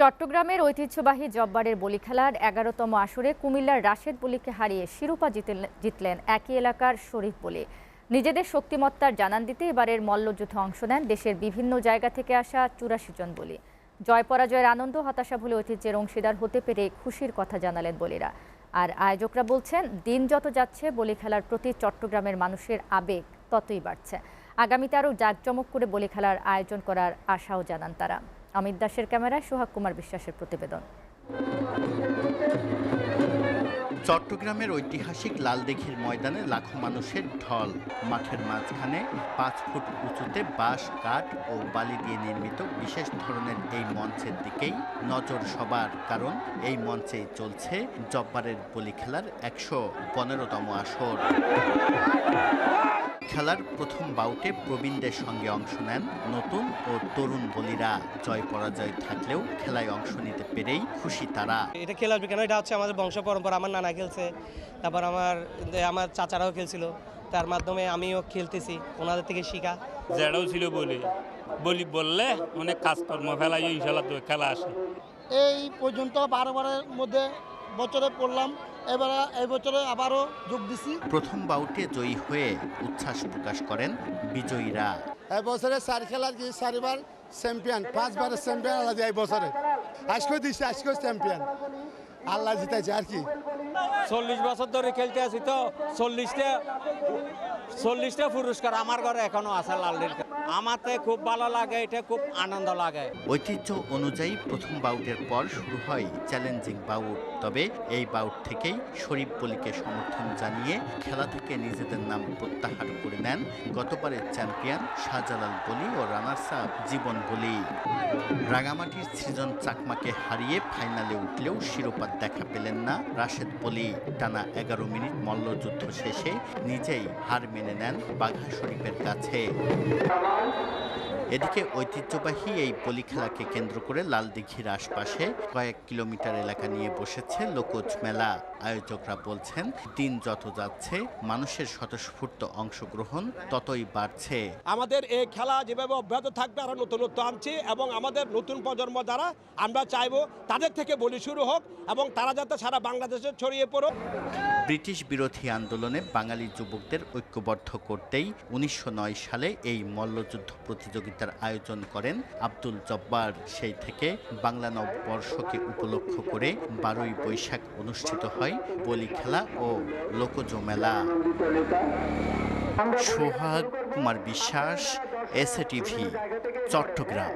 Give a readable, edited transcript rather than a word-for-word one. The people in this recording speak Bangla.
চট্টগ্রামের ঐতিহ্যবাহী জব্বারের বলি খেলার ১১তম আসরে কুমিল্লার রাশেদ বলিকে হারিয়ে শিরোপা জিতলেন একই এলাকার শরীফ বলি। নিজেদের শক্তিমত্তার জানান দিতে এবারের মল্লযুদ্ধে অংশ নেন দেশের বিভিন্ন জায়গা থেকে আসা ৮৪ জন বলি। জয় পরাজয়ের আনন্দ হতাশা ভুলে ঐতিহ্যের অংশীদার হতে পেরে খুশির কথা জানালেন বলিরা। আর আয়োজকরা বলছেন, দিন যত যাচ্ছে বলি খেলার প্রতি চট্টগ্রামের মানুষের আবেগ ততই বাড়ছে। আগামীতে আরও জাঁকজমক করে বলি খেলার আয়োজন করার আশাও জানান তারা। অমিত দাসের ক্যামেরায় সোহাগ কুমার বিশ্বাসের প্রতিবেদন। চট্টগ্রামের ঐতিহাসিক লালদিঘির ময়দানে লাখো মানুষের ঢল। মাঠের মাঝখানে ৫ ফুট উঁচুতে বাঁশ, কাঠ ও বালি দিয়ে নির্মিত বিশেষ ধরনের এই মঞ্চের দিকেই নজর সবার, কারণ এই মঞ্চেই চলছে জব্বারের বলি খেলার ১১৫তম আসর। খেলার প্রথম বাউটে প্রবীণদের সঙ্গে অংশ নেন নতুন ও তরুণ বলিরা। জয় পরাজয় থাকলেও খেলায় অংশ নিতে পেরেই খুশি তারা। এটা খেলা কেন, এটা হচ্ছে আমাদের বংশ পরম্পরা। আমার নানা খেলছে, তারপর আমার চাচারাও খেলছিল, তার মাধ্যমে আমিও খেলতেছি, ওনাদের থেকে শিখা। জেডাও ছিল বলি বললে অনেক কাজকর্ম ফেলাই ইনশাল্লাহ খেলা আসে। এই পর্যন্ত ১২ বারের মধ্যে বছরে পড়লাম, এবারে এই বছরে আবারও যোগ দিছি। প্রথম বাউটে জয়ী হয়ে উচ্ছ্বাস প্রকাশ করেন বিজয়ীরা। এই বছরে ৪ খেলার কি ৪বার চ্যাম্পিয়ন, ৫ বারের চ্যাম্পিয়ন আল্লাহ এই বছরে আজকে দিচ্ছে, আজকে চ্যাম্পিয়ন আল্লাহ জিতাইছে আর কি। ৪০ বছর ধরে খেলতে আছি তো ৪০টা পুরস্কার আমার ঘরে এখনো আছে লালদির। আমাতে খুব ভালো লাগে, এটা খুব আনন্দ লাগে। ঐতিহ্য অনুযায়ী প্রথম বাউটের পর শুরু হয় চ্যালেঞ্জিং বাউট। তবে এই বাউট থেকেই শরীফ বলিকে সমর্থন জানিয়ে খেলা থেকে নিজেদের নাম প্রত্যাহার করে নেন গতবারের চ্যাম্পিয়ন শাহজালাল বলি ও রানার্স আপ জীবন বলি। রাঙামাটির সৃজন চাকমাকে হারিয়ে ফাইনালে উঠলেও শিরোপা দেখা পেলেন না রাশেদ বলি। টানা ১১ মিনিট মল্লযুদ্ধ শেষে নিজেই হার মেনে নেন বাঘা শরীফের কাছে। এদিকে ঐতিহ্যবাহী এই বলি খেলাকে কেন্দ্র করে লালদিঘির আশপাশে কয়েক কিলোমিটার এলাকা নিয়ে বসেছে লোকজ মেলা। আয়োজকরা বলছেন, দিন যত যাচ্ছে মানুষের স্বতঃস্ফূর্ত অংশগ্রহণ ততই বাড়ছে। আমাদের এই খেলা যেভাবে অব্যাহত থাকবে, আরো নতুনত্ব আনছি এবং আমাদের নতুন প্রজন্ম যারা আমরা চাইবো তাদের থেকে বলি শুরু হোক এবং তারা যাতে সারা বাংলাদেশে ছড়িয়ে পড়ুক। ব্রিটিশ বিরোধী আন্দোলনে বাঙালি যুবকদের ঐক্যবদ্ধ করতেই ১৯০৯ সালে এই মল্লযুদ্ধ প্রতিযোগিতার আয়োজন করেন আব্দুল জব্বার। সেই থেকে বাংলা নববর্ষকে উপলক্ষ করে ১২ই বৈশাখ অনুষ্ঠিত হয় বলি খেলা ও লোকজ মেলা। সোহাগ কুমার বিশ্বাস, এসএ টিভি, চট্টগ্রাম।